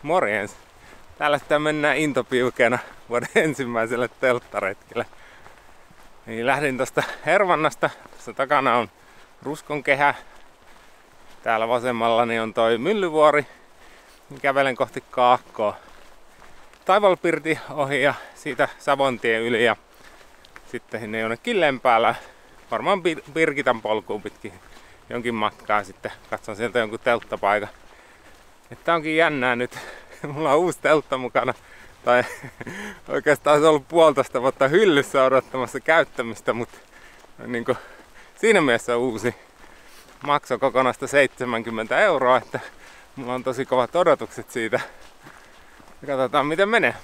Morjens! Täällä sitten mennään intopiukeena vuoden ensimmäiselle telttaretkelle. Niin lähdin tosta Hervannasta. Tässä takana on Ruskonkehä. Täällä vasemmallani on toi Myllyvuori. Kävelen kohti Kaakkoa. Taivalpirti ohi ja siitä Savontien yli ja sitten sinne jonnekin Lempäällä. Varmaan Birgitan polkuun pitkin jonkin matkaa sitten. Katson sieltä jonkun telttapaikan. Että onkin jännää nyt. Mulla on uusi teltta mukana. Tai oikeastaan se on ollut 1,5 vuotta hyllyssä odottamassa käyttämistä, mutta niin kuin, siinä mielessä uusi. Maksoi kokonaista 70 €, että mulla on tosi kovat odotukset siitä. Ja katsotaan miten menee.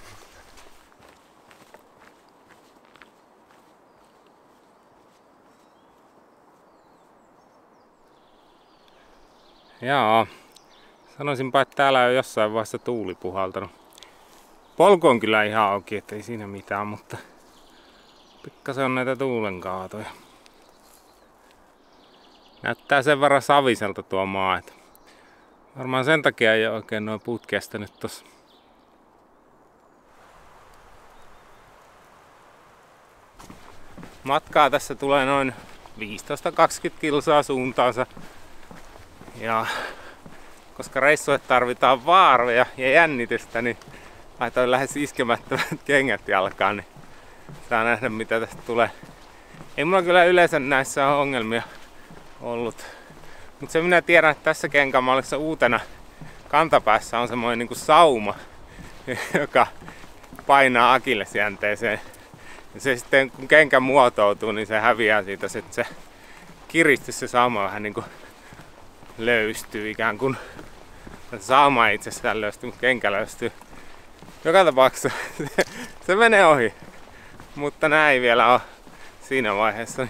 Jaa. Sanoisinpa, että täällä on jossain vaiheessa tuuli puhaltanut. Polku on kyllä ihan auki, ettei siinä mitään, mutta pikkasen on näitä tuulenkaatoja. Näyttää sen verran saviselta tuo maa, että varmaan sen takia ei ole oikein nuo puut kestänyt tossa. Matkaa tässä tulee noin 15-20 kilsaa suuntaansa. Ja koska reissuille tarvitaan vaaroja ja jännitystä, niin laitoin lähes iskemättömät kengät jalkaan, niin saa nähdä mitä tästä tulee. Ei mulla kyllä yleensä näissä ole ongelmia ollut. Mutta se minä tiedän, että tässä kenkämallissa uutena kantapäässä on semmoinen niinku sauma, joka painaa akillesjänteeseen. Ja se sitten kun kenkä muotoutuu, niin se häviää siitä, että se kiristys, se sauma vähän niinku löystyy ikään kuin. Sauma ei itsessään löystyy, mutta kenkä löystyy. Joka tapauksessa se menee ohi. Mutta näin ei vielä ole siinä vaiheessa.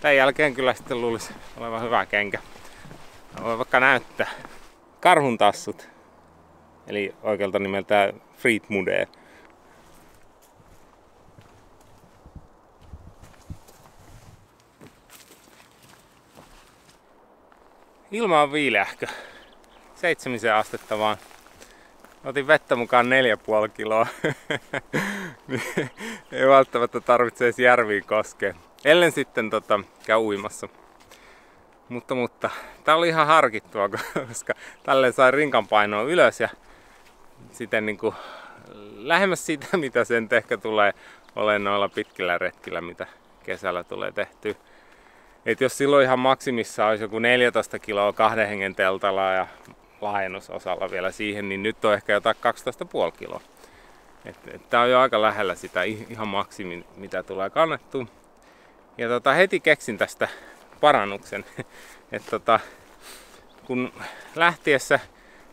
Tämän jälkeen kyllä sitten luulisi olevan hyvä kenkä. Voi vaikka näyttää. Karhun tassut. Eli oikealta nimeltään Friedmudeer. Ilma on viileähkö. 7 astetta vaan. Otin vettä mukaan 4,5 kiloa. Ei välttämättä tarvitse edes järviin koskea. Ellen sitten käy uimassa. Mutta tää oli ihan harkittua, koska tälleen sai rinkan painoa ylös ja sitten niinku lähemmäs sitä, mitä sen ehkä tulee olemaan noilla pitkillä retkillä, mitä kesällä tulee tehtyä. Et jos silloin ihan maksimissa olisi joku 14 kiloa 2 hengen teltalla ja laajennusosalla vielä siihen, niin nyt on ehkä jotain 12,5 kiloa. Tää on jo aika lähellä sitä ihan maksimin, mitä tulee kannettua. Ja heti keksin tästä parannuksen. että kun lähtiessä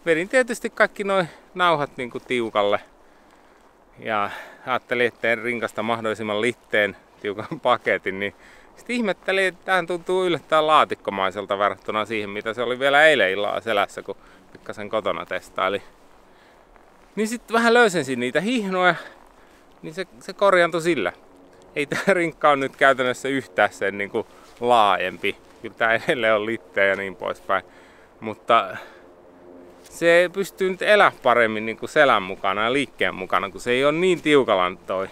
vedin tietysti kaikki noi nauhat niinku tiukalle. Ja ajattelin, että teen rinkasta mahdollisimman litteen tiukan paketin, niin sitten ihmettelin, että tämähän tuntuu yllättäen laatikkomaiselta verrattuna siihen, mitä se oli vielä eilen illalla selässä, kun pikkasen kotona testaili. Niin sitten vähän löysensin niitä hihnoja, niin se korjaantui sillä. Ei tämä rinkka ole nyt käytännössä yhtään sen niin kuin laajempi. Kyllä tämä edelleen on litteä ja niin poispäin. Mutta se pystyy nyt elää paremmin niin kuin selän mukana ja liikkeen mukana, kun se ei ole niin tiukalan toi.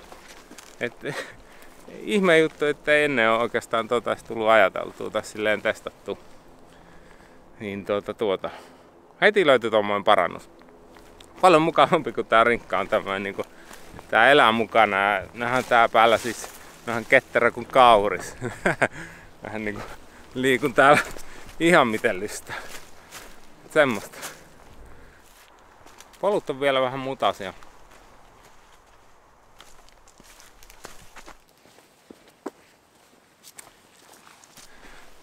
Ihme juttu, että ennen on oikeastaan tullut ajateltua tai silleen testattua. Niin heti löytyi tommoinen parannus. Paljon mukavampi kuin tää rinkka on tämmöinen niinku, tää elää mukana ja nähdään tää päällä siis vähän ketterä kuin kauris. Vähän niinku liikun täällä ihan miten lystää. Semmosta. Polut on vielä vähän mutasia.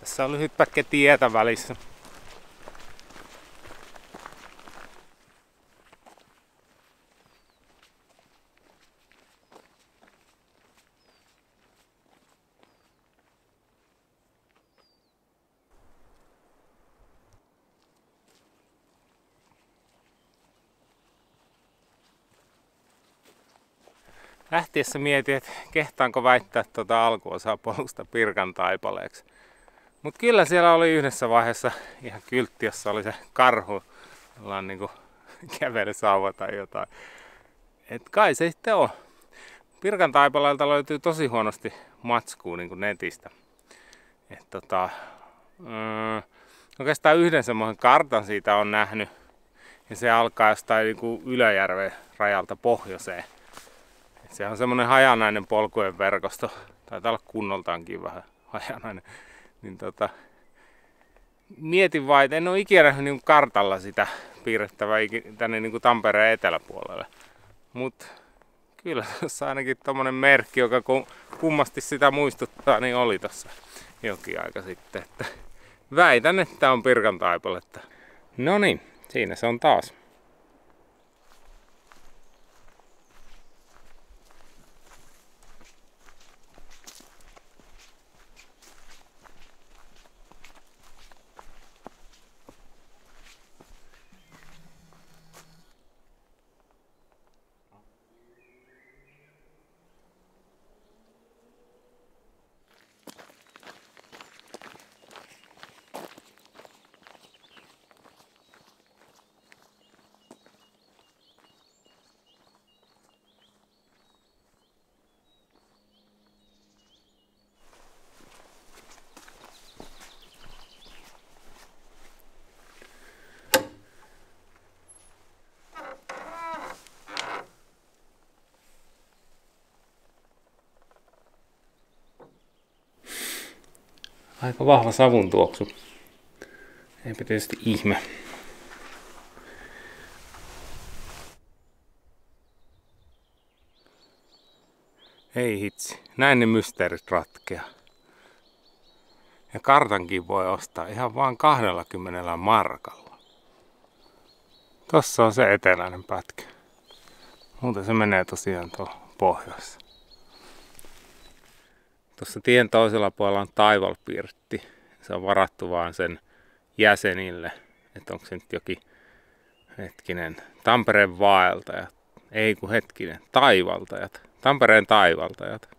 Tässä on lyhyt pätkä tietä välissä. Lähtiessä mietin, että kehtaanko väittää alkuosaa polusta Pirkan taipaleeksi. Mut kyllä siellä oli yhdessä vaiheessa ihan kyltti, jossa oli se karhu, jolla on niinku kävelysauva tai jotain. Et kai se sitten on. Pirkan Taipaleelta löytyy tosi huonosti matskua niin kuin netistä. Oikeastaan yhden semmoisen kartan siitä on nähnyt. Ja se alkaa jostain niin kuin Ylöjärven rajalta pohjoiseen. Et se on semmoinen hajanainen polkujen verkosto. Taitaa olla kunnoltaankin vähän hajanainen. Niin mietin vaan, että en ole ikinä nähnyt niin kartalla sitä piirrettävää tänne niin kuin Tampereen eteläpuolelle. Mutta kyllä tuossa ainakin tommonen merkki, joka kummasti sitä muistuttaa, niin oli tossa jokin aika sitten. Että väitän, että on Pirkan Taipaletta. No niin, siinä se on taas. Aika vahva savun tuoksu. Eipä tietysti ihme. Ei hitsi, näin ne mysteerit ratkeaa. Ja kartankin voi ostaa ihan vaan 20 markalla. Tossa on se eteläinen pätkä. Muuten se menee tosiaan tuolla pohjoissa. Tuossa tien toisella puolella on Taivalpirtti. Se on varattu vaan sen jäsenille. Että onko se nyt jokin Tampereen vaeltajat. Ei kun Taivaltajat. Tampereen Taivaltajat.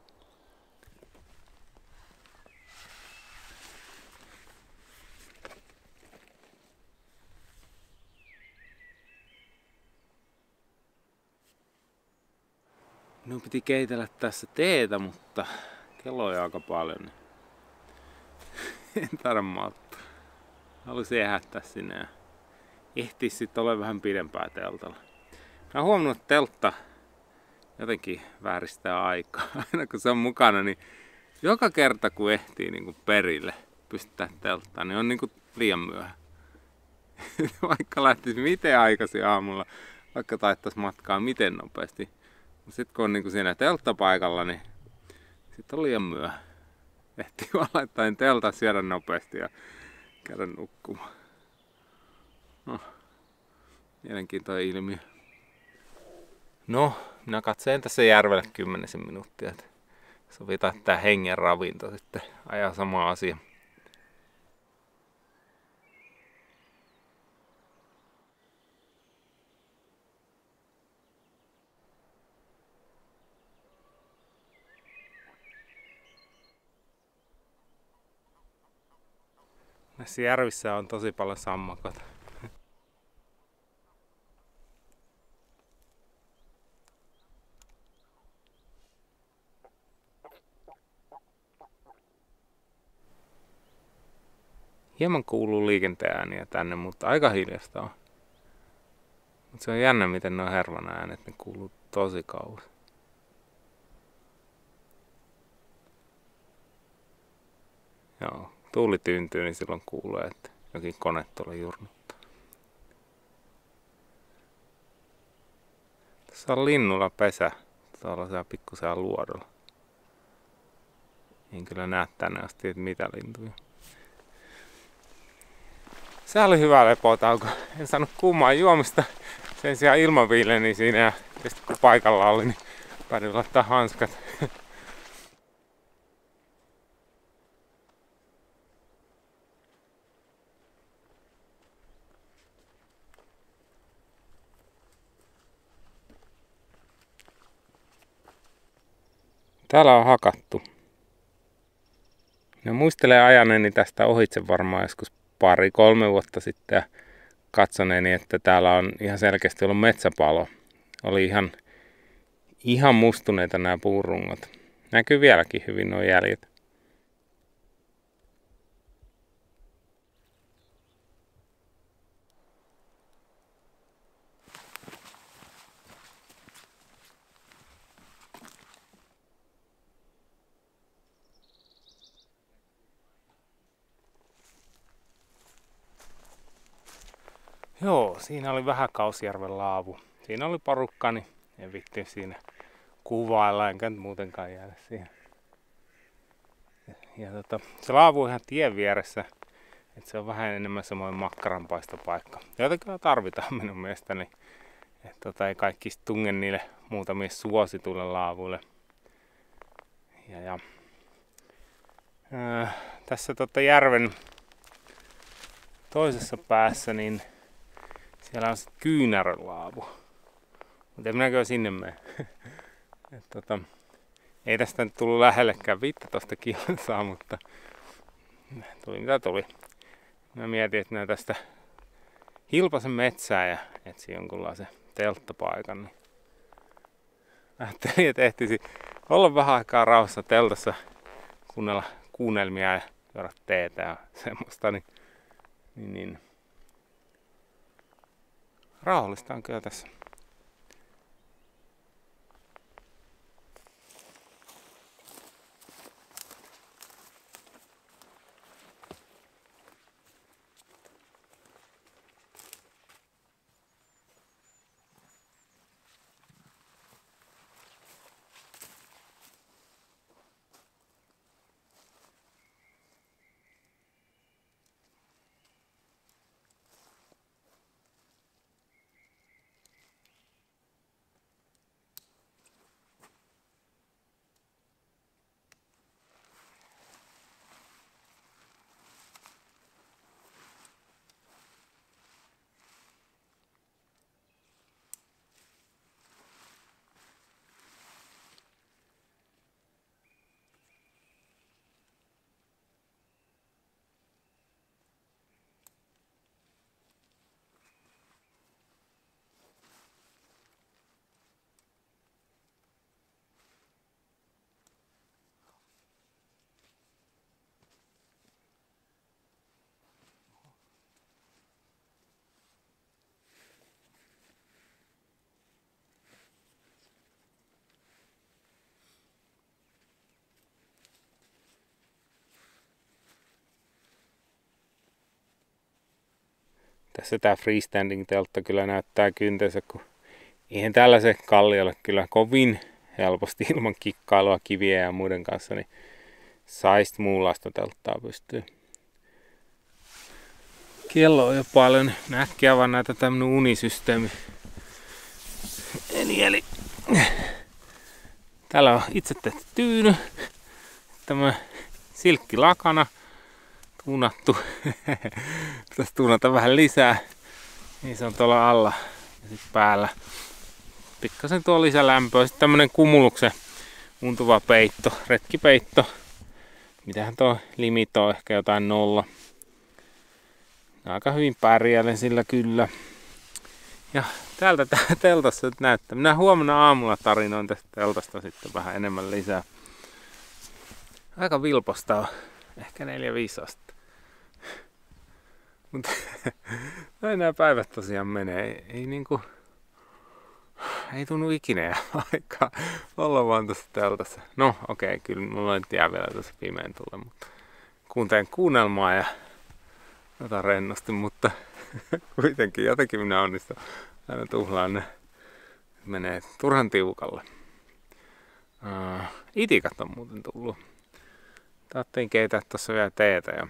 Minun piti keitellä tässä teetä, mutta kello on aika paljon. Niin en tarvitse malttaa. Haluaisin ehättää sinne ja ehtiisi sitten olla vähän pidempää teltalla. Mä oon huomannut, että teltta jotenkin vääristää aikaa. Aina kun se on mukana, niin joka kerta kun ehtii niin kuin perille pystyttää telttaan, niin on niin kuin liian myöhä. Vaikka lähtisi miten aikaisin aamulla, vaikka taittaisi matkaa miten nopeasti. Sitten kun on niin kuin siinä telttapaikalla, niin sitten on liian myöhä. Ehtii vaan laittaa teltan syödä nopeasti ja käydä nukkumaan. No, mielenkiintoinen ilmiö. No, minä katselen tässä järvelle 10 minuuttia. Että sovitaan, että tämä hengen ravinto sitten ajaa sama asia. Näissä järvissä on tosi paljon sammakot. Hieman kuuluu liikenteen ääniä tänne, mutta aika hiljasta on. Mutta se on jännä, miten nuo hervan äänet, ne kuuluu tosi kauas. Joo, tuuli tyyntyy, niin silloin kuulee, että jokin kone tuolla jurnuttaa. Tässä on linnulla pesä, tuollaisella pikkusella luodolla. En kyllä näe tänne asti, että mitä lintuja. Se oli hyvä lepotauko. En saanut kummaa juomista. Sen sijaan ilmaviileni siinä ja sitten kun paikalla oli, niin päädyin laittaa hanskat. Täällä on hakattu. Ja muistelen ajaneeni tästä ohitse varmaan joskus 2-3 vuotta sitten. Ja katsoneeni, että täällä on ihan selkeästi ollut metsäpalo. Oli ihan mustuneita nämä puurungot. Näkyy vieläkin hyvin nuo jäljet. Joo, siinä oli vähän Kausjärven laavu. Siinä oli porukka, niin en vitti siinä kuvailla, enkä muutenkaan jäädä siihen. Ja se laavu on ihan tien vieressä, että se on vähän enemmän semmoinen makkaranpaistopaikka. Jota kyllä tarvitaan minun mielestäni. Että ei kaikki tunge niille muutamille suosituille laavuille. Tässä järven toisessa päässä niin siellä on sitten kyynärlaavu. Mutta en minäkään sinne mene. Ei tästä nyt tullut lähellekään 15 kilsaa, mutta tuli mitä tuli. Mä mietin, että minä tästä hilpasen metsää ja etsin jonkunlaisen telttapaikan. Niin ajattelin, että ehtisi olla vähän aikaa rauhassa teltassa, kuunnella kuunnelmia ja juoda teetä ja semmoista. Niin. Rauhallista on kyllä tässä. Tässä tää freestanding teltta kyllä näyttää kyntensä, kun eihän tällaisen kalliolle kyllä kovin helposti ilman kikkailua kivien ja muiden kanssa, niin saisi muunlaista telttaa pystyy. Kello on jo paljon, äkkiä vaan näitä tämmönen unisysteemi. Eli täällä on itse tehty tyyny, tämä silkkilakana. Tuunattu. Pitäisi tuunata vähän lisää. Niin se on tuolla alla ja sitten päällä. Pikkasen tuo lisälämpöä. Sitten tämmönen Cumuluxen untuva peitto, retkipeitto. Mitähän tuo limit on, ehkä jotain 0. Aika hyvin pärjäilen sillä kyllä. Ja täältä tää teltassa nyt näyttää. Minä huomenna aamulla tarinoin tästä teltasta sitten vähän enemmän lisää. Aika vilposta on. Ehkä 4-5 astetta. Mutta näin nämä päivät tosiaan menee. Ei tunnu ikinä jää aikaa olla vaan tässä teltassa. No okei, kyllä mulla nyt jää vielä tässä pimeän tulle, mutta kuuntelen kuunnelmaa ja otan rennosti, mutta kuitenkin jotenkin minä onnistun aina tuhlaan ne. Menee turhan tiukalle. Itikat on muuten tullut. Taattiin keitää tuossa vielä teetä ja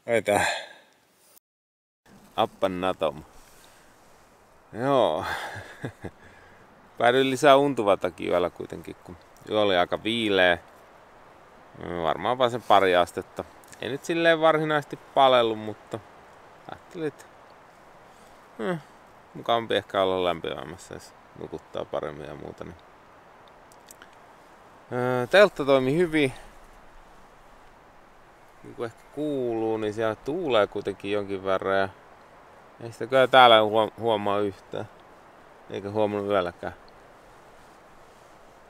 Eitä Appannatom. Joo. Päädyin lisää untuvatakin yöllä kuitenkin, kun yö oli aika viileä. Varmaan vaan sen pari astetta. Ei nyt silleen varsinaisesti palellut, mutta ajattelin, että mukavampi ehkä olla lämpimämmässä, jos nukuttaa paremmin ja muuta. Niin. Teltta toimi hyvin. Niin kuin ehkä kuuluu, niin siellä tuulee kuitenkin jonkin verran. Ja ei sitä kyllä täällä huomaa yhtään. Eikä huomannut yölläkään.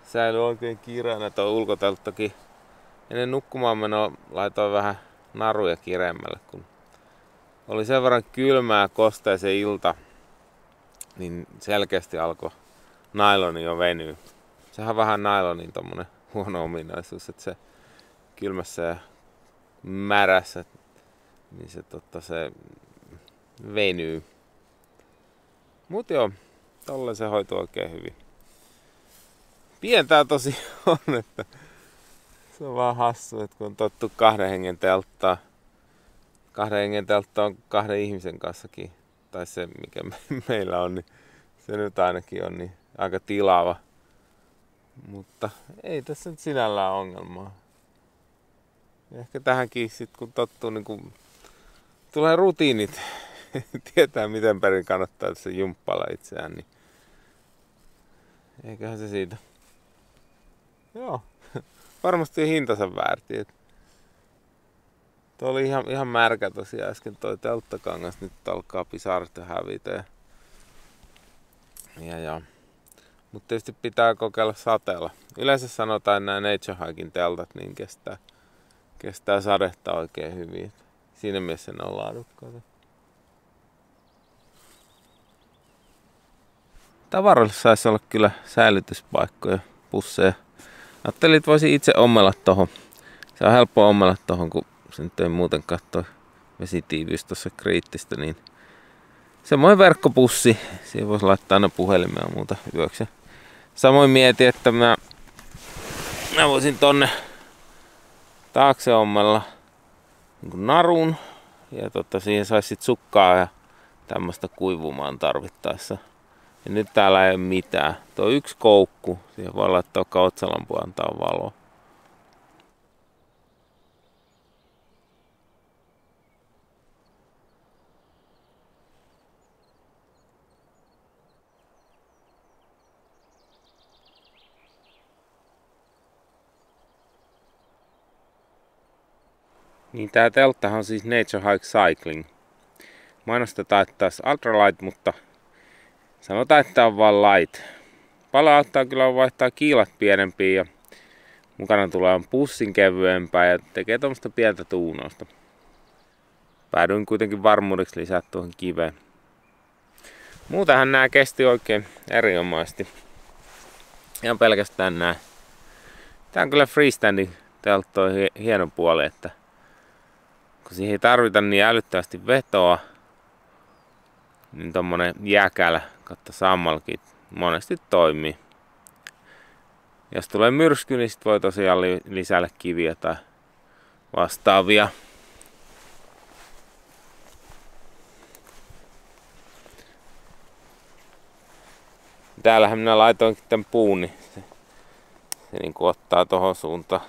Säilyi oikein kireänä tuo ulkotelttakin. Ennen nukkumaan menoa laitoin vähän naruja kireemmälle, kun oli sen verran kylmää kostea se ilta, niin selkeästi alkoi nailoni jo venyä. Sehän on vähän nailonin tommonen huono ominaisuus, että se kylmässä ja märässä, niin se venyy. Mut joo, tolle se hoituu oikein hyvin. Pientää tosi on, että se on vaan hassu, että kun on tottu 2 hengen telttaa. 2 hengen teltta on 2 ihmisen kanssakin, tai se mikä meillä on, niin se nyt ainakin on niin aika tilava. Mutta ei tässä nyt sinällään ongelmaa. Ehkä tähänkin sit kun tottuu, niin kun tulee rutiinit, tietää miten perin kannattaa tässä jumppailla itseään, niin eiköhän se siitä. Joo, varmasti hintansa väärti. Tuo oli ihan märkä tosiaan äsken toi telttakangas, nyt alkaa pisarat hävitä. Ja. Mutta tietysti pitää kokeilla sateella. Yleensä sanotaan, että nämä Nature Hiken teltat niin kestää sadetta oikein hyvin. Siinä mielessä ne on laadukkaita. Tavaroille saisi olla kyllä säilytyspaikkoja, pusseja. Ajattelin, että voisin itse ommella tohon. Se on helppo ommella tohon, kun se nyt ei muutenkaan toi vesitiivyys tuossa kriittistä. Niin semmoinen verkkopussi. Siihen voisi laittaa aina puhelimia ja muuta yöksi. Samoin mietin, että mä voisin tonne taakse ommella niin narun. Ja siihen saisi sit sukkaa ja tämmöstä kuivumaan tarvittaessa. Ja nyt täällä ei ole mitään. Tuo on yksi koukku. Siihen voi laittaa kautsalampu antaa valoa. Niin tää telttahan on siis Nature Hike Cycling. Mainostetaan, että taas ultralight, mutta sanotaan, että on vaan light. Paljon auttaa kyllä vaihtaa kiilat pienempiin ja mukana tulee pussin kevyempää ja tekee tuommoista pientä tuunausta. Päädyin kuitenkin varmuudeksi lisää tuohon kiveen. Muutenhan nämä kesti oikein erinomaisesti. Ihan pelkästään nää. Tää on kyllä freestanding telttojen hieno puoli, että kun siihen ei tarvita niin älyttävästi vetoa, niin tommonen jäkälä kautta sammalkin monesti toimii. Jos tulee myrsky, niin sit voi tosiaan lisäillä kiviä tai vastaavia. Täällähän minä laitoinkin tän puun, niin se niin kuin ottaa tohon suuntaan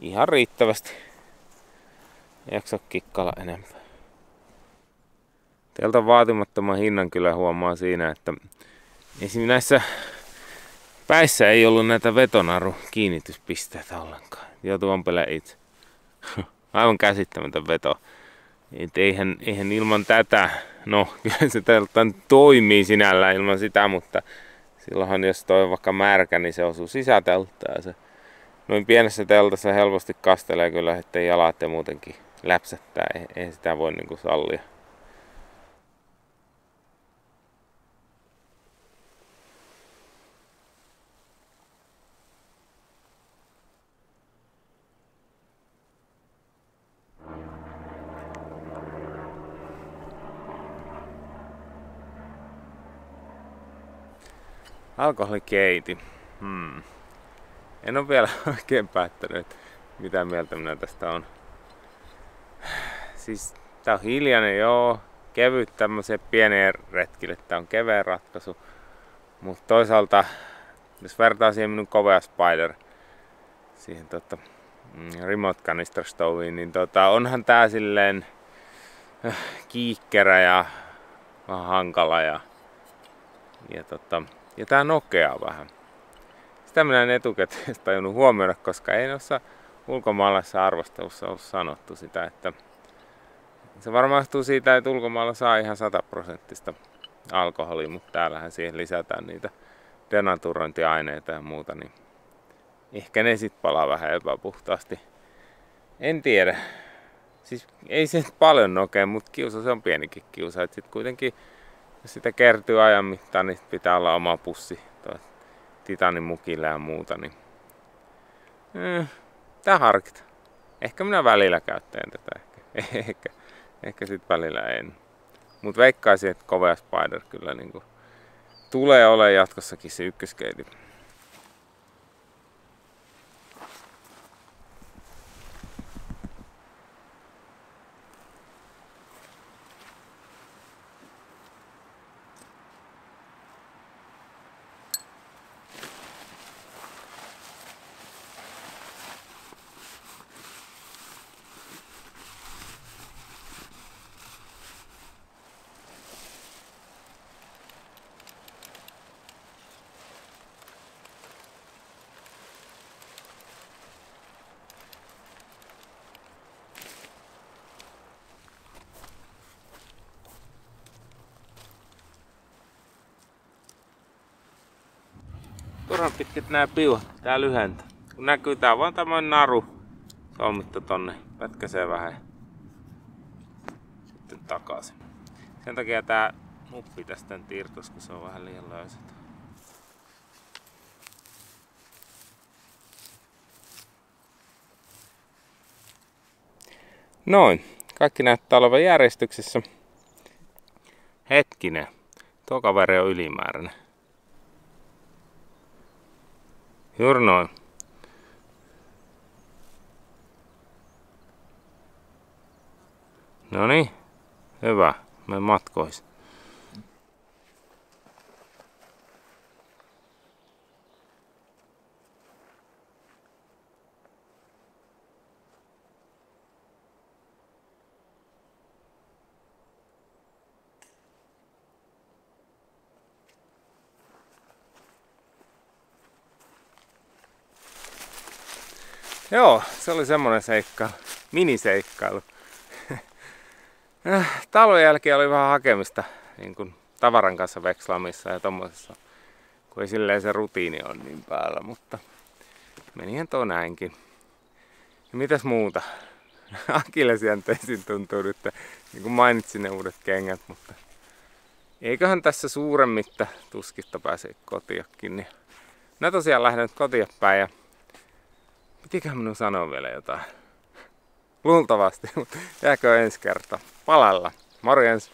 ihan riittävästi. Ei jaksa kikkailla enempää. Teiltä vaatimattoman hinnan kyllä huomaa siinä, että esimerkiksi näissä päissä ei ollut näitä vetonaru kiinnityspisteitä ollenkaan. Joutuu ompelemaan itse. Aivan käsittämätön veto. Et eihän ilman tätä, no kyllä se teltta toimii sinällään ilman sitä, mutta silloinhan jos toi on vaikka märkä, niin se osuu sisätelttaan. Se noin pienessä teltassa helposti kastelee kyllä, ettei jalat ja muutenkin läpsättää. Ei sitä voi niinku sallia. Alkoholikeiti. En ole vielä oikein päättänyt, mitä mieltä minä tästä on. Siis tää on hiljainen, joo. Kevyt tämmöiseen pieneen retkille. Tää on keveä ratkaisu. Mutta toisaalta, jos vertaa siihen minun Kovea Spider, siihen remote canister stoveen, niin onhan tää silleen kiikkerä ja vähän hankala ja tää nokeaa vähän. Sitä minä en etukäteen tajunnut huomioida, koska ei noissa ulkomaalaisessa arvostelussa ollut sanottu sitä, että se varmaan johtuu siitä, että ulkomailla saa ihan 100% alkoholia, mutta täällähän siihen lisätään niitä denaturointiaineita ja muuta, niin ehkä ne sit palaa vähän epäpuhtaasti. En tiedä. Siis ei se paljon nokea, mutta kiusa se on pienikin kiusa. Et sit kuitenkin, jos sitä kertyy ajan mittaan, niin pitää olla oma pussi titanin mukille ja muuta. Niin tää harkita. Ehkä minä välillä käyttäen tätä. Ehkä sit välillä en. Mut veikkaisin, että Kovea Spider kyllä niinku tulee olemaan jatkossakin se ykköskeiti. Turhan pitkät nää piuhat, tää lyhentää. Kun näkyy, tää on vaan tämmönen naru solmittu tonne, pätkäsee vähän sitten takaisin. Sen takia tää nuppi tästä nyt irtos, kun se on vähän liian löysä. Noin, kaikki näyttää olevan järjestyksessä. Hetkinen, tuo kaveri on ylimääräinen. Juuri noin. Noniin, hyvä. Me matkois. Joo, se oli semmonen seikkailu, miniseikkailu. Talven jälkeen oli vähän hakemista niin kun tavaran kanssa vekslaamissa ja tommosessa, kun ei silleen se rutiini on niin päällä, mutta menihän tuo näinkin. Ja mitäs muuta? Akillesjänteisin tuntuu nyt, niin kuin mainitsin ne uudet kengät, mutta eiköhän tässä suuremmitta tuskista pääse kotiakin. Niin minä tosiaan lähden nyt kotia päin ja pitiköhän minun sanoa vielä jotain? Luultavasti, mutta jääkö ensi kertaa. Palalla. Morjens!